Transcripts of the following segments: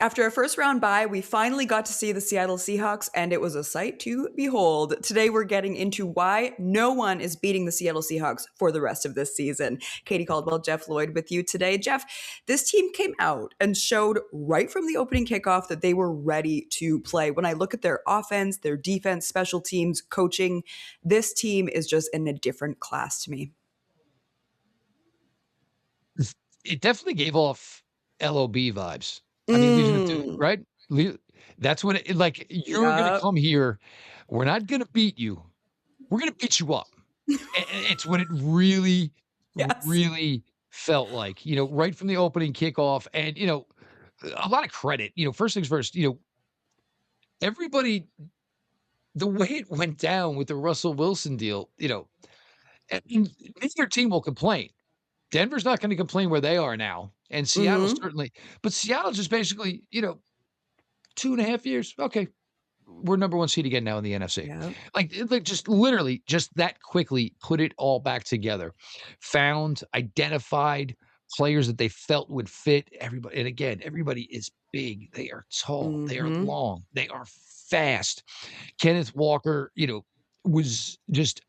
After a first round bye, we finally got to see the Seattle Seahawks, and it was a sight to behold. Today, we're getting into why no one is beating the Seattle Seahawks for the rest of this season. Katie Caldwell, Jeff Lloyd with you today. Jeff, this team came out and showed right from the opening kickoff that they were ready to play. When I look at their offense, their defense, special teams, coaching, this team is just in a different class to me. It definitely gave off LOB vibes. I mean, Legion of Doom, right? That's what like, you're gonna Yep. come here, we're not gonna beat you, we're gonna beat you up. It's what it really, Yes. really felt like, right from the opening kickoff and, a lot of credit, first things first, everybody the way it went down with the Russell Wilson deal, and neither team will complain. Denver's not gonna complain where they are now, and Seattle Mm-hmm. certainly, but Seattle just basically, 2.5 years, okay, we're number 1 seed again now in the NFC. Yeah. Like, just literally just that quickly put it all back together. Found, identified players that they felt would fit everybody, and again, everybody is big, they are tall, they are Mm-hmm. long, they are fast. Kenneth Walker, was just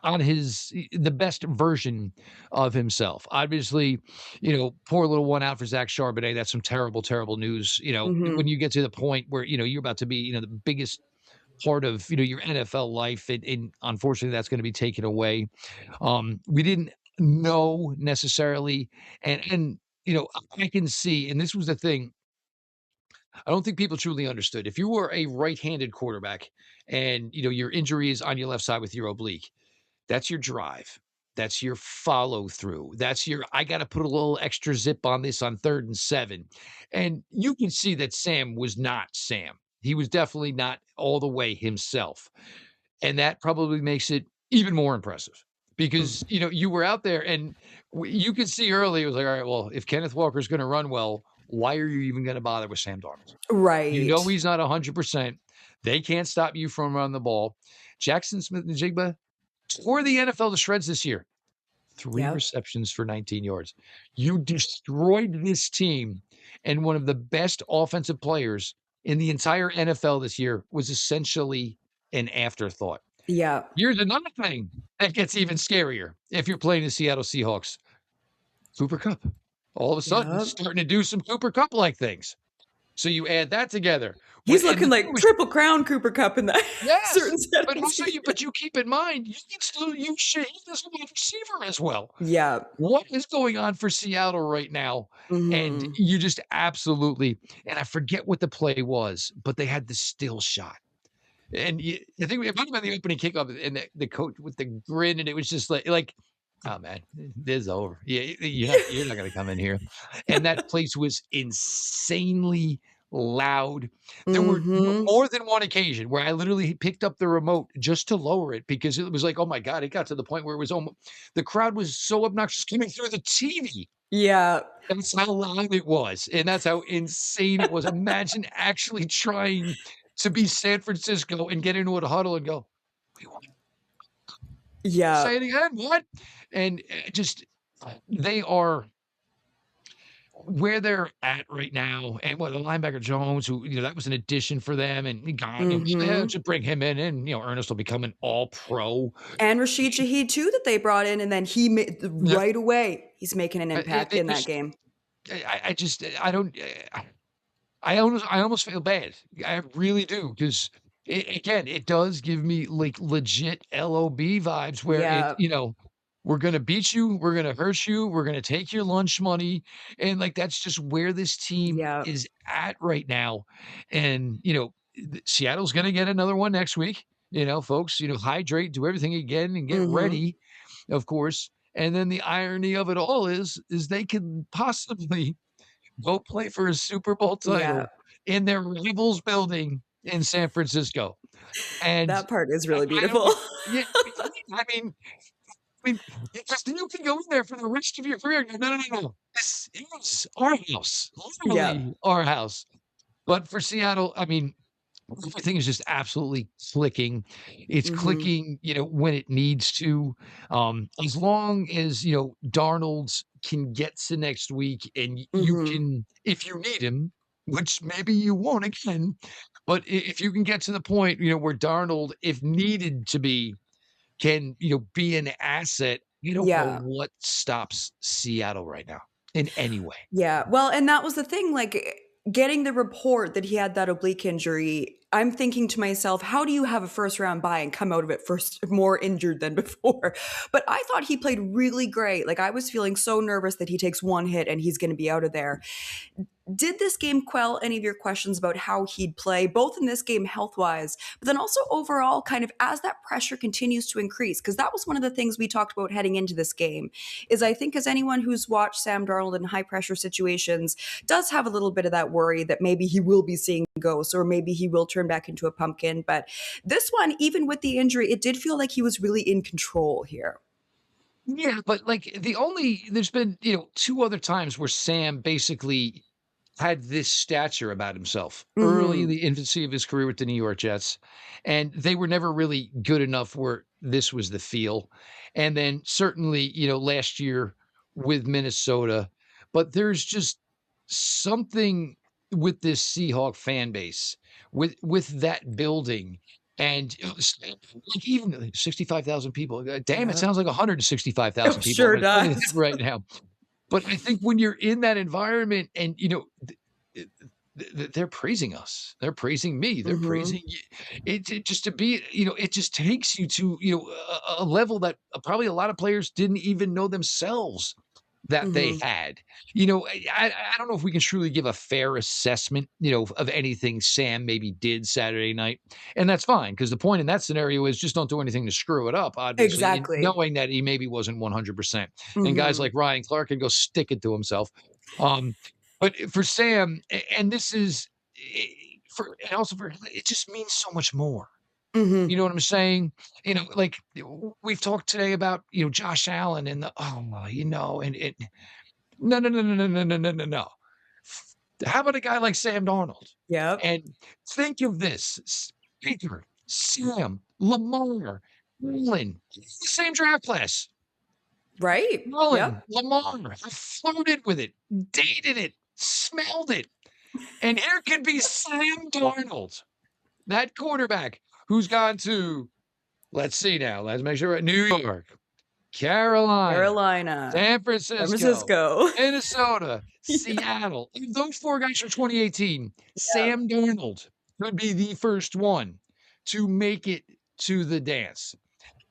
on the best version of himself. Obviously, poor little one out for Zach Charbonnet. That's some terrible, terrible news. Mm-hmm. When you get to the point where you're about to be the biggest part of your NFL life, and unfortunately, that's going to be taken away. We didn't know necessarily, and I can see, and this was the thing. I don't think people truly understood. If you were a right-handed quarterback and, your injury is on your left side with your oblique, that's your drive. That's your follow through. That's your, I got to put a little extra zip on this on 3rd and 7. And you can see that Sam was not Sam. He was definitely not all the way himself. And that probably makes it even more impressive because, you were out there and you could see early, it was like, all right, well, if Kenneth Walker's going to run well, why are you even going to bother with Sam Darnold? Right. He's not 100%. They can't stop you from running the ball. Jackson Smith-Njigba tore the NFL to shreds this year. 3 Yep. receptions for 19 yards. You destroyed this team, and one of the best offensive players in the entire NFL this year was essentially an afterthought. Yeah. Here's another thing that gets even scarier if you're playing the Seattle Seahawks. Cooper Kupp. All of a sudden, Yep. starting to do some Cooper Kupp-like things. So you add that together. He's And looking the thing like was, Triple Crown Cooper Cup in that yes, certain but settings. also but you keep in mind, you can still use Shaheed as a wide receiver as well. Yeah. What is going on for Seattle right now? And Mm-hmm. you just absolutely, and I forget what the play was, but they had the still shot. And I think it might have been the opening kickoff, and the coach with the grin, and it was just like, oh man, this is over. Yeah, you're not gonna come in here. And that place was insanely loud. There were Mm-hmm. more than one occasion where I literally picked up the remote just to lower it because it was like, oh my god, it got to the point where it was almost, the crowd was so obnoxious coming through the TV. Yeah. That's how loud it was, and that's how insane it was. Imagine actually trying to be San Francisco and get into a huddle and go, "We won." Yeah. Say it again, what? And, just they are where they're at right now, and what the linebacker Jones, who, that was an addition for them, and he gone, yeah, Mm-hmm. just bring him in, and, Ernest will become an all-pro. And Rashid Shaheed too that they brought in, and then he made Yep, right away. He's making an impact it in that just game. I just I don't I almost feel bad. I really do, 'cause again, it does give me, like, legit LOB vibes where Yeah. "We're gonna beat you, we're gonna hurt you, we're gonna take your lunch money," and, like, that's just where this team Yeah. is at right now, and, Seattle's gonna get another one next week, folks, hydrate, do everything again, and get Mm-hmm. ready, of course, and then the irony of it all is they could possibly go play for a Super Bowl Yeah. title in their rivals building in San Francisco, and That part is really I beautiful. don't yeah, I mean I mean, because then you can go in there for the rest of your career and go, "No, no, no, no. This is our house, Yeah. literally our house." But for Seattle, I mean, everything is just absolutely clicking. It's Mm-hmm. clicking, when it needs to. As long as, Darnold can get to next week and you Mm-hmm. can, if you need him, which maybe you won't again. But if you can get to the point, where Darnold, if needed to be, can, be an asset, you don't know Yeah. what stops Seattle right now in any way. Yeah. Well, and that was the thing, like getting the report that he had that oblique injury, I'm thinking to myself, how do you have a first round bye and come out of it first more injured than before? But I thought he played really great. Like I was feeling so nervous that he takes one hit and he's going to be out of there. Did this game quell any of your questions about how he'd play, both in this game health wise, but then also overall, kind of as that pressure continues to increase? Because that was one of the things we talked about heading into this game. Is I think as anyone who's watched Sam Darnold in high pressure situations does have a little bit of that worry that maybe he will be seeing ghosts or maybe he will turn back into a pumpkin. But this one, even with the injury, it did feel like he was really in control here. Yeah, but like there's been, two other times where Sam basically had this stature about himself early in Hmm. the infancy of his career with the New York Jets, and they were never really good enough where this was the feel. And then certainly, last year with Minnesota, but there's just something with this Seahawk fan base, with that building. And like even 65,000 people. Damn, it Yeah. sounds like Oh, 165,000 people sure when I say that does. right now. But I think when you're in that environment and, th they're praising us. They're praising me. They're Hmm. praising you. It just to be, it just takes you to, a level that probably a lot of players didn't even know themselves that they Hmm. had. I don't know if we can truly give a fair assessment, of anything Sam maybe did Saturday night, and that's fine because the point in that scenario is just don't do anything to screw it up, obviously, and Exactly. knowing that he maybe wasn't 100%. And guys Hmm. like Ryan Clark can go stick it to himself. Um, but for Sam, and this is for and also for it just means so much more. You Hmm. know what I'm saying? Like we've talked today about Josh Allen and the and it no no no no no no no no no no. How about a guy like Sam Darnold? Yep. And think of this: Baker, Sam, Lamar, Allen, the same draft class. Right. Allen, Yep. Lamar, I flirted with it, dated it, smelled it. And here could be Sam Darnold, that quarterback who's gone to, let's see now, let's make sure, New York, Carolina, Carolina, San San Francisco, Francisco. Minnesota, Yeah. Seattle. Of those 4 guys from 2018, Yep. Sam Darnold could be the first one to make it to the dance.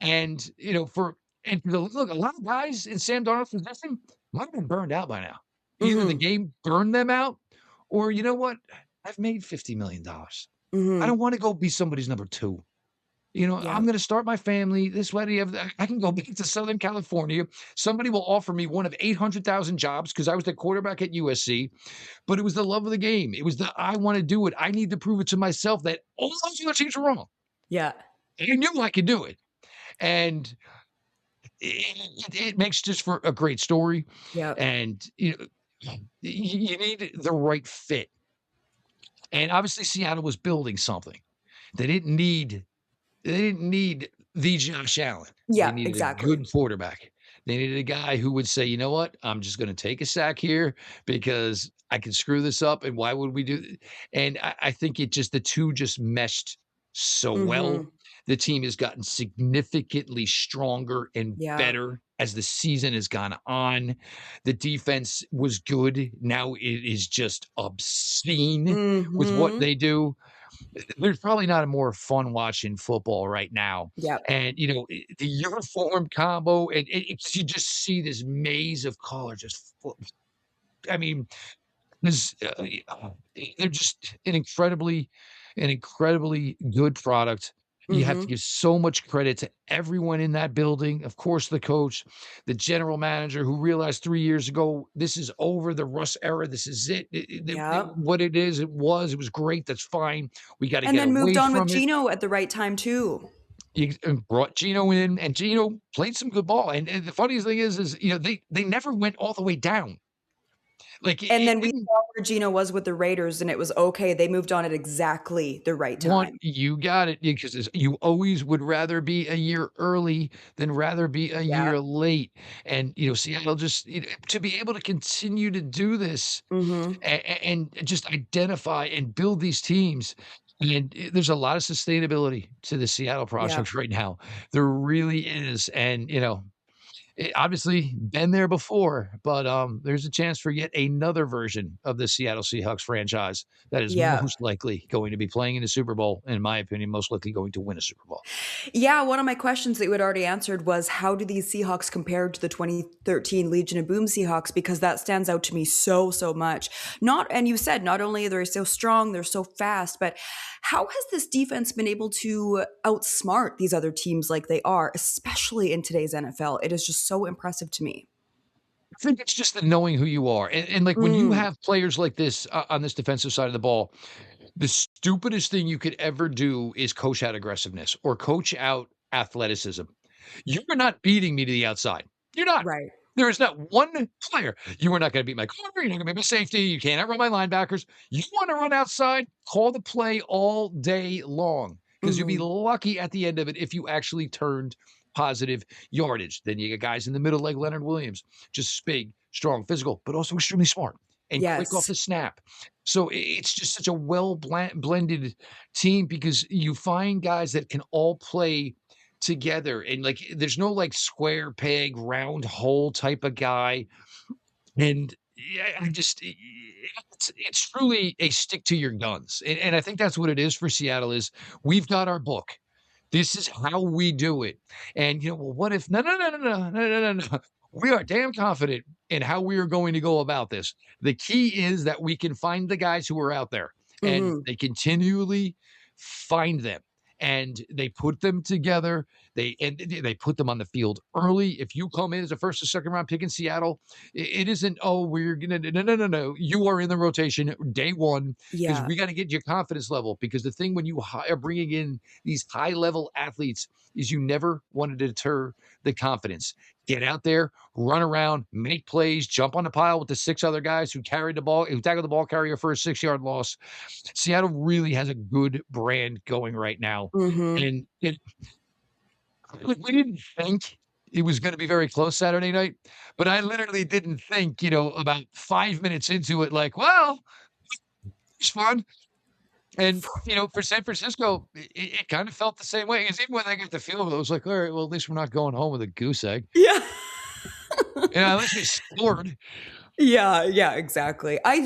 And, look, a lot of guys in Sam Darnold's position might have been burned out by now. Either the Mhm. game burned them out or, you know what? I've made $50 million. I Mhm. don't wanna go be somebody's number 2. I'm Yep. gonna start my family this way. I can go back to Southern California. Somebody will offer me one of 800,000 jobs because I was the quarterback at USC, but it was the love of the game. It was the I wanna do it. I need to prove it to myself that all those other teams were wrong. Yeah. I knew I could do it. And it makes just for a great story, Yep. and, you need the right fit. And obviously, Seattle was building something. They didn't need They didn't need the Josh Allen. They Yeah, needed a exactly. good quarterback. They needed a guy who would say, "You know what? I'm just gonna take a sack here because I can screw this up, and why would we do th" And I think the 2 just meshed so well. Mhm. The team has gotten significantly stronger and Yeah. better as the season has gone on. The defense was good. Now it is just obscene with what Mhm. they do. There's probably not a more fun watching football right now. Yep. And, the uniform combo, and you just see this maze of color just I mean, this, they're just an incredibly good product. You have to Mhm. give so much credit to everyone in that building. Of course, the coach, the general manager who realized 3 years ago, this is over the Russ era. This is it. Yep. What it is, it was great. That's fine. We got to And get then moved away on with from it. Gino at the right time too. And brought Gino in, and Gino played some good ball. And the funniest thing is, they never went all the way down. Like And it then we didn't saw where Gino was with the Raiders, and it was okay. They moved on at exactly the right want time. you got it because you always would rather be a year early than rather be a Yeah. year late. And Seattle just to be able to continue to do this Mhm. and just identify and build these teams. And there's a lot of sustainability to the Seattle Yeah. project right now. There really is. And, obviously been there before, but there's a chance for yet another version of the Seattle Seahawks franchise that is Yeah. most likely going to be playing in the Super Bowl, in my opinion, most likely going to win a Super Bowl. Yeah, one of my questions that you had already answered was how do these Seahawks compare to the 2013 Legion of Boom Seahawks? Because that stands out to me so, so much. And you said not only are they so strong, they're so fast, but how has this defense been able to outsmart these other teams like they are, especially in today's NFL? It is just so impressive to me. I think it's just the knowing who you are. And like when you Mm, have players like this on this defensive side of the ball, the stupidest thing you could ever do is coach out aggressiveness or coach out athleticism. You are not beating me to the outside. You're not. right. There is not one player. You are not going to beat my corner. You're not going to beat my safety. You can't outrun my linebackers. You want to run outside? Call the play all day long because you'll be Hmm. lucky at the end of it if you actually turned positive yardage. Then you get guys in the middle like Leonard Williams, just big, strong, physical, but also extremely smart and quick off Yes. the snap. So it's just such a well blended team because you find guys that can all play together and like there's no like square peg round hole type of guy. And yeah, it's truly a stick to your guns. And I think that's what it is for Seattle is we've got our book. This is how we do it. And well, what if no. We are damn confident in how we are going to go about this. The key is that we can find the guys who are out there and Hmm. they continually find them and they put them together. They put them on the field early. If you come in as a first or second round pick in Seattle, it isn't, oh, we're gonna no. You are in the rotation day one because Yeah. we got to get your confidence level. Because the thing when you are bringing in these high level athletes is you never want to deter the confidence. Get out there, run around, make plays, jump on the pile with the six other guys who carried the ball, who tackled the ball carrier for a 6 yard loss. Seattle really has a good brand going right now. Hmm. And we didn't think it was going to be very close Saturday night, but I literally didn't think, about 5 minutes into it, like, well, it's fun. And, for San Francisco, it kind of felt the same way. Because even when they got the field goal, it was like, all right, well, at least we're not going home with a goose egg. Yeah. At least we scored. Yeah, yeah, exactly. I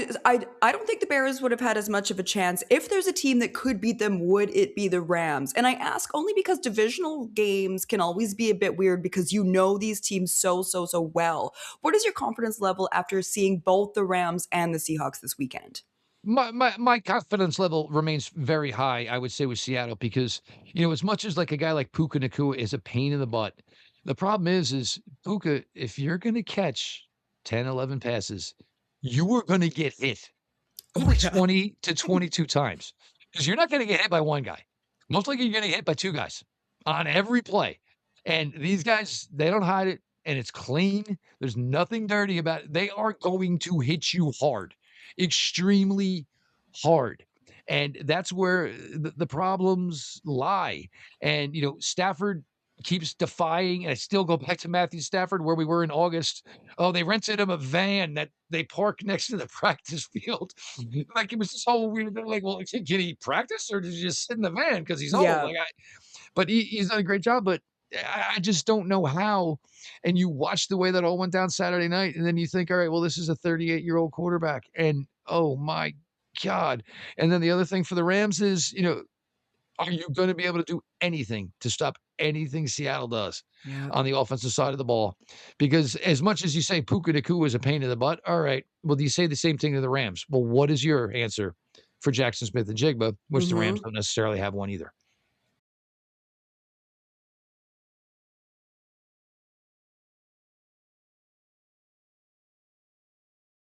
don't think the Bears would have had as much of a chance. If there's a team that could beat them, would it be the Rams? And I ask only because divisional games can always be a bit weird because you know these teams so, so, so well. What is your confidence level after seeing both the Rams and the Seahawks this weekend? My confidence level remains very high, I would say, with Seattle because, as much as like a guy like Puka Nakua is a pain in the butt, the problem is Puka, if you're going to catch 10, 11 passes, you are going to get hit Oh probably yeah. 20 to 22 times because you're not going to get hit by one guy. Most likely you're going to get hit by two guys on every play. And these guys, they don't hide it and it's clean. There's nothing dirty about it. They are going to hit you hard, extremely hard. And that's where the problems lie. And, Stafford keeps defying, and I still go back to Matthew Stafford where we were in August. Oh, they rented him a van that they parked next to the practice field. Like it was this whole weird thing. Like, well, can he practice or does he just sit in the van because he's old? Yeah. But he's done a great job. But I just don't know how. And you watch the way that all went down Saturday night, and then you think, all right, well, this is a 38-year-old quarterback, and oh my God. And then the other thing for the Rams is, are you going to be able to do anything to stop anything Seattle does Yeah. on the offensive side of the ball? Because as much as you say Puka Nakua is a pain in the butt, all right, well, do you say the same thing to the Rams? Well, what is your answer for Jackson Smith and Jigba, which the Rams Hmm. don't necessarily have one either?